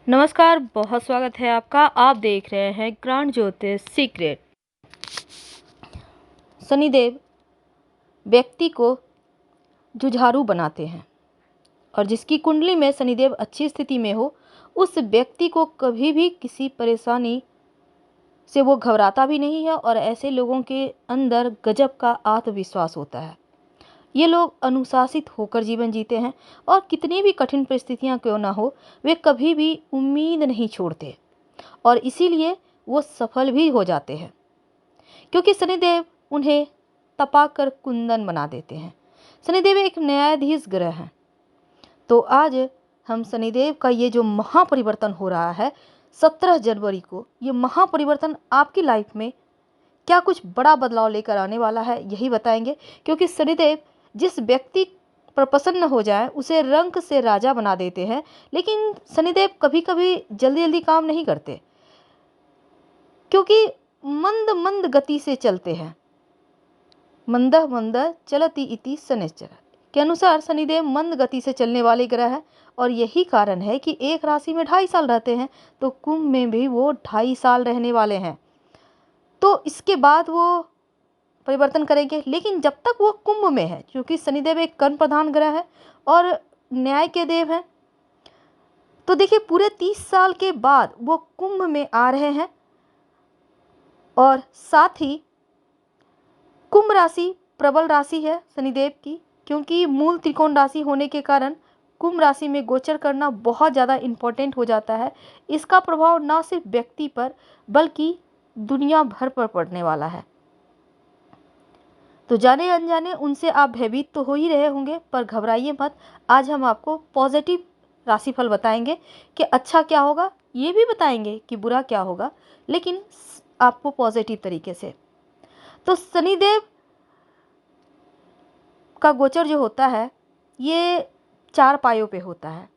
नमस्कार, बहुत स्वागत है आपका। आप देख रहे हैं ग्रांड ज्योतिष सीक्रेट। शनिदेव व्यक्ति को जुझारू बनाते हैं और जिसकी कुंडली में शनिदेव अच्छी स्थिति में हो, उस व्यक्ति को कभी भी किसी परेशानी से वो घबराता भी नहीं है और ऐसे लोगों के अंदर गजब का आत्मविश्वास होता है। ये लोग अनुशासित होकर जीवन जीते हैं और कितनी भी कठिन परिस्थितियां क्यों ना हो, वे कभी भी उम्मीद नहीं छोड़ते और इसीलिए वो सफल भी हो जाते हैं, क्योंकि शनिदेव उन्हें तपाकर कुंदन बना देते हैं। शनिदेव एक न्यायाधीश ग्रह हैं। तो आज हम शनिदेव का ये जो महापरिवर्तन हो रहा है 17 जनवरी को, ये महापरिवर्तन आपकी लाइफ में क्या कुछ बड़ा बदलाव लेकर आने वाला है, यही बताएंगे। क्योंकि शनिदेव जिस व्यक्ति पर प्रसन्न हो जाए उसे रंक से राजा बना देते हैं, लेकिन शनिदेव कभी कभी जल्दी जल्दी काम नहीं करते, क्योंकि मंद मंद गति से चलते हैं। मंदः मंदः चलति इति शनिश्चर के अनुसार शनिदेव मंद गति से चलने वाले ग्रह है और यही कारण है कि एक राशि में 2.5 साल रहते हैं, तो कुंभ में भी वो 2.5 साल रहने वाले हैं। तो इसके बाद वो परिवर्तन करेंगे, लेकिन जब तक वो कुंभ में है, क्योंकि शनिदेव एक कर्म प्रधान ग्रह है और न्याय के देव हैं, तो देखिए पूरे 30 साल के बाद वो कुंभ में आ रहे हैं। और साथ ही कुंभ राशि प्रबल राशि है शनिदेव की, क्योंकि मूल त्रिकोण राशि होने के कारण कुंभ राशि में गोचर करना बहुत ज़्यादा इम्पोर्टेंट हो जाता है। इसका प्रभाव ना सिर्फ व्यक्ति पर बल्कि दुनिया भर पर पड़ने वाला है। तो जाने अनजाने उनसे आप भयभीत तो हो ही रहे होंगे, पर घबराइए मत। आज हम आपको पॉजिटिव राशिफल बताएंगे कि अच्छा क्या होगा, ये भी बताएंगे कि बुरा क्या होगा, लेकिन आपको पॉजिटिव तरीके से। तो शनिदेव का गोचर जो होता है ये 4 पायों पे होता है।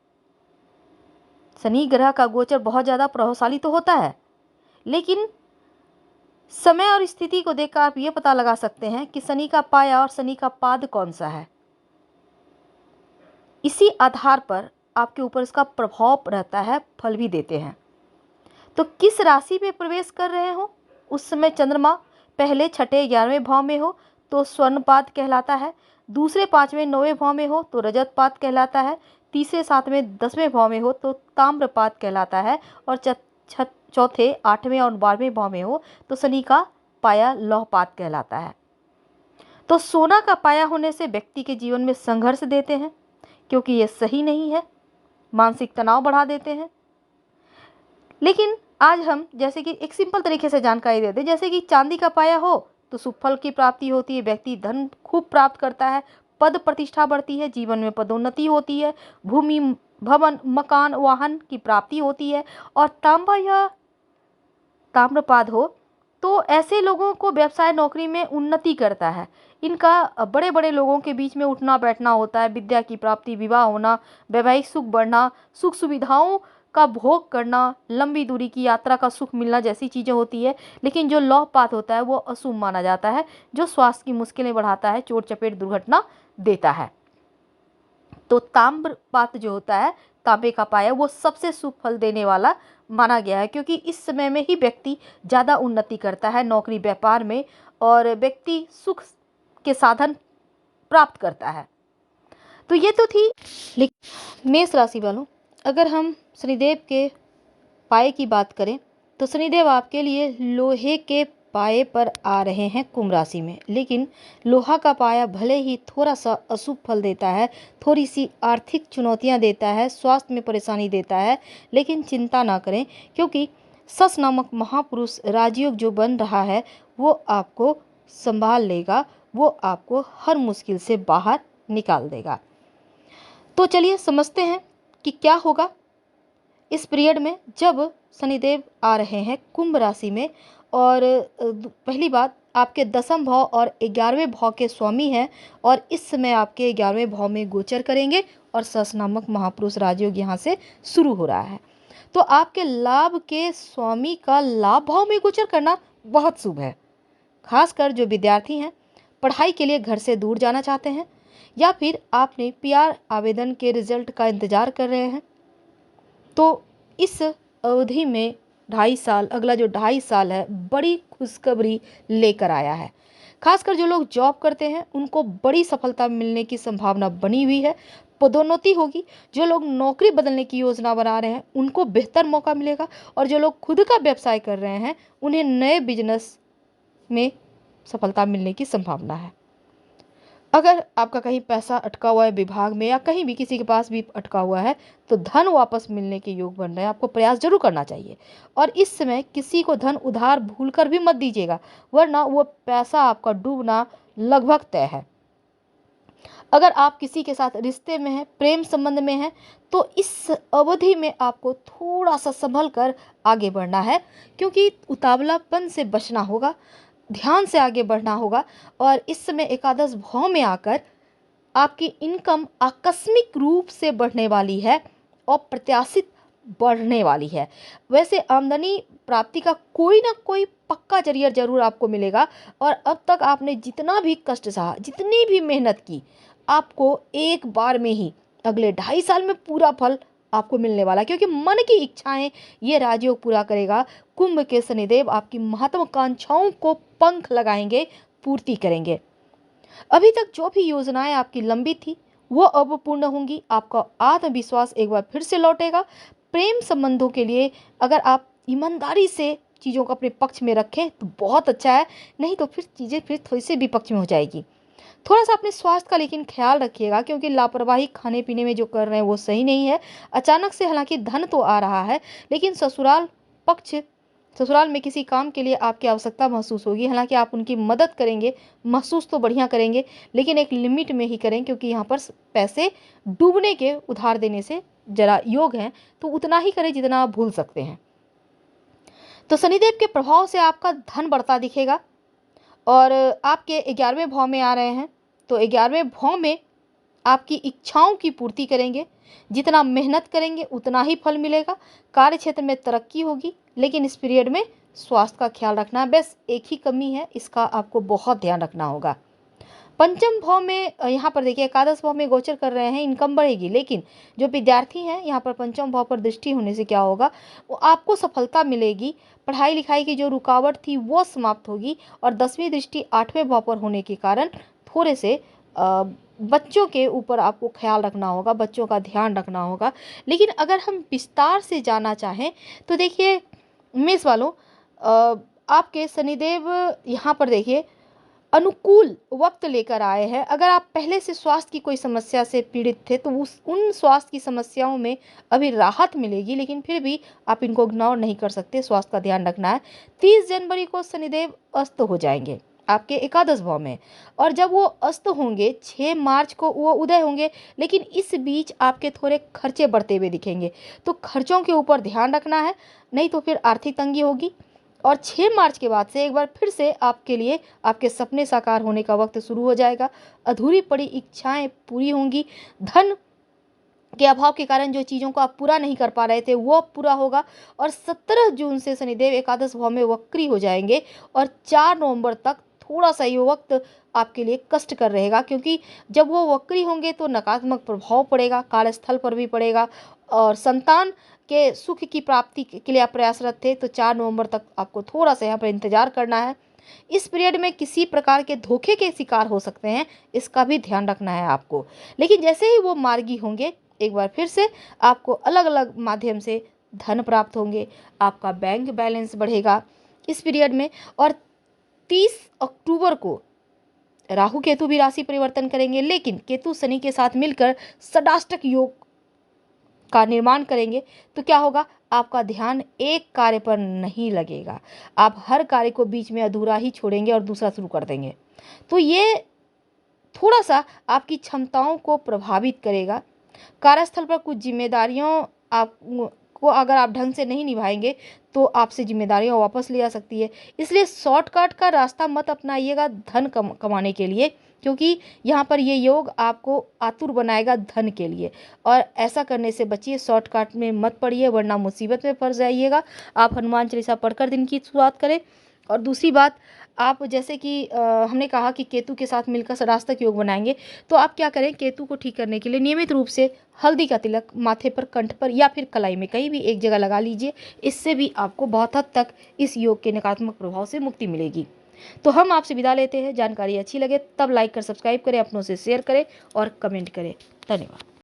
शनि ग्रह का गोचर बहुत ज़्यादा प्रभावशाली तो होता है, लेकिन समय और स्थिति को देखकर आप ये पता लगा सकते हैं कि शनि का पाया और शनि का पाद कौन सा है। इसी आधार पर आपके ऊपर इसका प्रभाव रहता है, फल भी देते हैं। तो किस राशि में प्रवेश कर रहे हो, उस समय चंद्रमा पहले 6ठे 11वें भाव में हो तो स्वर्णपाद कहलाता है, दूसरे 5वें 9वें भाव में हो तो रजतपाद कहलाता है, तीसरे 7वें 10वें भाव में हो तो ताम्रपाद कहलाता है, और चौथे 8वें और 12वें भाव में हो तो शनि का पाया लौहपाद कहलाता है। तो सोना का पाया होने से व्यक्ति के जीवन में संघर्ष देते हैं, क्योंकि ये सही नहीं है, मानसिक तनाव बढ़ा देते हैं। लेकिन आज हम जैसे कि एक सिंपल तरीके से जानकारी देते हैं, जैसे कि चांदी का पाया हो तो शुभ फल की प्राप्ति होती है, व्यक्ति धन खूब प्राप्त करता है, पद प्रतिष्ठा बढ़ती है, जीवन में पदोन्नति होती है, भूमि भवन मकान वाहन की प्राप्ति होती है। और तांबा या ताम्रपाद हो तो ऐसे लोगों को व्यवसाय नौकरी में उन्नति करता है। इनका बड़े बड़े लोगों के बीच में उठना बैठना होता है, विद्या की प्राप्ति, विवाह होना, वैवाहिक सुख बढ़ना, सुख सुविधाओं का भोग करना, लंबी दूरी की यात्रा का सुख मिलना जैसी चीज़ें होती है। लेकिन जो लौहपात होता है वो अशुभ माना जाता है, जो स्वास्थ्य की मुश्किलें बढ़ाता है, चोट चपेट दुर्घटना देता है। तो ताम्रपात जो होता है, तांबे का पाया, वो सबसे शुभ फल देने वाला माना गया है, क्योंकि इस समय में ही व्यक्ति ज़्यादा उन्नति करता है नौकरी व्यापार में और व्यक्ति सुख के साधन प्राप्त करता है। तो ये तो थी। लेकिन मेष राशि वालों, अगर हम शनिदेव के पाए की बात करें तो शनिदेव आपके लिए लोहे के पाए पर आ रहे हैं कुंभ राशि में। लेकिन लोहा का पाया भले ही थोड़ा सा अशुभ फल देता है, थोड़ी सी आर्थिक चुनौतियां देता है, स्वास्थ्य में परेशानी देता है, लेकिन चिंता ना करें, क्योंकि सस नामक महापुरुष राजयोग जो बन रहा है वो आपको संभाल लेगा, वो आपको हर मुश्किल से बाहर निकाल देगा। तो चलिए समझते हैं कि क्या होगा इस पीरियड में जब शनिदेव आ रहे हैं कुंभ राशि में। और पहली बात, आपके 10वें भाव और 11वें भाव के स्वामी हैं और इस समय आपके 11वें भाव में गोचर करेंगे और सस नामक महापुरुष राजयोग यहाँ से शुरू हो रहा है। तो आपके लाभ के स्वामी का लाभ भाव में गोचर करना बहुत शुभ है। खासकर जो विद्यार्थी हैं, पढ़ाई के लिए घर से दूर जाना चाहते हैं, या फिर आपने पीआर आवेदन के रिजल्ट का इंतज़ार कर रहे हैं, तो इस अवधि में 2.5 साल, अगला जो 2.5 साल है, बड़ी खुशखबरी लेकर आया है। खासकर जो लोग जॉब करते हैं उनको बड़ी सफलता मिलने की संभावना बनी हुई है। पदोन्नति होगी। जो लोग नौकरी बदलने की योजना बना रहे हैं उनको बेहतर मौका मिलेगा, और जो लोग खुद का व्यवसाय कर रहे हैं उन्हें नए बिजनेस में सफलता मिलने की संभावना है। अगर आपका कहीं पैसा अटका हुआ है विभाग में, या कहीं भी किसी के पास भी अटका हुआ है, तो धन वापस मिलने के योग बन रहे हैं। आपको प्रयास जरूर करना चाहिए, और इस समय किसी को धन उधार भूलकर भी मत दीजिएगा, वरना वो पैसा आपका डूबना लगभग तय है। अगर आप किसी के साथ रिश्ते में हैं, प्रेम संबंध में हैं, तो इस अवधि में आपको थोड़ा सा संभल कर आगे बढ़ना है, क्योंकि उतावलापन से बचना होगा, ध्यान से आगे बढ़ना होगा। और इस समय एकादश भाव में आकर आपकी इनकम आकस्मिक रूप से बढ़ने वाली है, अप्रत्याशित बढ़ने वाली है। वैसे आमदनी प्राप्ति का कोई ना कोई पक्का जरिया जरूर आपको मिलेगा, और अब तक आपने जितना भी कष्ट सहा, जितनी भी मेहनत की, आपको एक बार में ही अगले 2.5 साल में पूरा फल आपको मिलने वाला है, क्योंकि मन की इच्छाएं ये राजयोग पूरा करेगा। कुंभ के शनिदेव आपकी महत्वाकांक्षाओं को पंख लगाएंगे, पूर्ति करेंगे। अभी तक जो भी योजनाएं आपकी लंबी थी वो अब पूर्ण होंगी। आपका आत्मविश्वास एक बार फिर से लौटेगा। प्रेम संबंधों के लिए अगर आप ईमानदारी से चीज़ों को अपने पक्ष में रखें तो बहुत अच्छा है, नहीं तो फिर चीज़ें फिर थोड़ी सी विपक्ष में हो जाएगी। थोड़ा सा अपने स्वास्थ्य का लेकिन ख्याल रखिएगा, क्योंकि लापरवाही खाने पीने में जो कर रहे हैं वो सही नहीं है। अचानक से हालांकि धन तो आ रहा है, लेकिन ससुराल में किसी काम के लिए आपकी आवश्यकता महसूस होगी। हालांकि आप उनकी मदद करेंगे, महसूस तो बढ़िया करेंगे, लेकिन एक लिमिट में ही करें, क्योंकि यहाँ पर पैसे डूबने के उधार देने से जरा योग हैं, तो उतना ही करें जितना आप भूल सकते हैं। तो शनिदेव के प्रभाव से आपका धन बढ़ता दिखेगा, और आपके 11वें भाव में आ रहे हैं, तो 11वें भाव में आपकी इच्छाओं की पूर्ति करेंगे। जितना मेहनत करेंगे उतना ही फल मिलेगा। कार्य क्षेत्र में तरक्की होगी, लेकिन इस पीरियड में स्वास्थ्य का ख्याल रखना है। बस एक ही कमी है, इसका आपको बहुत ध्यान रखना होगा। पंचम भाव में यहाँ पर देखिए एकादश भाव में गोचर कर रहे हैं, इनकम बढ़ेगी, लेकिन जो विद्यार्थी हैं यहाँ पर पंचम भाव पर दृष्टि होने से क्या होगा, वो आपको सफलता मिलेगी। पढ़ाई लिखाई की जो रुकावट थी वो समाप्त होगी, और 10वीं दृष्टि 8वें भाव पर होने के कारण थोड़े से बच्चों के ऊपर आपको ख्याल रखना होगा, बच्चों का ध्यान रखना होगा। लेकिन अगर हम विस्तार से जाना चाहें तो देखिए मेष वालों, आपके शनिदेव यहाँ पर देखिए अनुकूल वक्त लेकर आए हैं। अगर आप पहले से स्वास्थ्य की कोई समस्या से पीड़ित थे तो उन स्वास्थ्य की समस्याओं में अभी राहत मिलेगी, लेकिन फिर भी आप इनको इग्नोर नहीं कर सकते, स्वास्थ्य का ध्यान रखना है। 30 जनवरी को शनिदेव अस्त हो जाएंगे आपके एकादश भाव में, और जब वो अस्त होंगे 6 मार्च को वो उदय होंगे, लेकिन इस बीच आपके थोड़े खर्चे बढ़ते हुए दिखेंगे, तो खर्चों के ऊपर ध्यान रखना है, नहीं तो फिर आर्थिक तंगी होगी। और 6 मार्च के बाद से एक बार फिर से आपके लिए आपके सपने साकार होने का वक्त शुरू हो जाएगा। अधूरी पड़ी इच्छाएं पूरी होंगी। धन के अभाव के कारण जो चीज़ों को आप पूरा नहीं कर पा रहे थे वो अब पूरा होगा। और 17 जून से शनिदेव एकादश भाव में वक्री हो जाएंगे, और 4 नवंबर तक थोड़ा सा ये वक्त आपके लिए कष्ट कर रहेगा, क्योंकि जब वो वक्री होंगे तो नकारात्मक प्रभाव पड़ेगा, कार्यस्थल पर भी पड़ेगा। और संतान के सुख की प्राप्ति के लिए आप प्रयासरत थे, तो 4 नवंबर तक आपको थोड़ा सा यहाँ पर इंतजार करना है। इस पीरियड में किसी प्रकार के धोखे के शिकार हो सकते हैं, इसका भी ध्यान रखना है आपको। लेकिन जैसे ही वो मार्गी होंगे एक बार फिर से आपको अलग अलग माध्यम से धन प्राप्त होंगे, आपका बैंक बैलेंस बढ़ेगा इस पीरियड में। और 30 अक्टूबर को राहु केतु भी राशि परिवर्तन करेंगे, लेकिन केतु शनि के साथ मिलकर षडाष्टक योग का निर्माण करेंगे, तो क्या होगा, आपका ध्यान एक कार्य पर नहीं लगेगा, आप हर कार्य को बीच में अधूरा ही छोड़ेंगे और दूसरा शुरू कर देंगे। तो ये थोड़ा सा आपकी क्षमताओं को प्रभावित करेगा। कार्यस्थल पर कुछ जिम्मेदारियों आपको अगर आप ढंग से नहीं निभाएंगे तो आपसे जिम्मेदारियां वापस ले आ सकती है। इसलिए शॉर्टकट का रास्ता मत अपनाइएगा धन कमाने के लिए, क्योंकि यहाँ पर ये योग आपको आतुर बनाएगा धन के लिए, और ऐसा करने से बचिए, शॉर्टकट में मत पड़िए, वरना मुसीबत में फंस जाइएगा। आप हनुमान चालीसा पढ़कर दिन की शुरुआत करें। और दूसरी बात, आप जैसे कि हमने कहा कि केतु के साथ मिलकर सरास्तक योग बनाएंगे, तो आप क्या करें, केतु को ठीक करने के लिए नियमित रूप से हल्दी का तिलक माथे पर, कंठ पर या फिर कलाई में कहीं भी एक जगह लगा लीजिए। इससे भी आपको बहुत हद तक इस योग के नकारात्मक प्रभाव से मुक्ति मिलेगी। तो हम आपसे विदा लेते हैं। जानकारी अच्छी लगे तब लाइक कर सब्सक्राइब करें, अपनों से शेयर करें और कमेंट करें। धन्यवाद।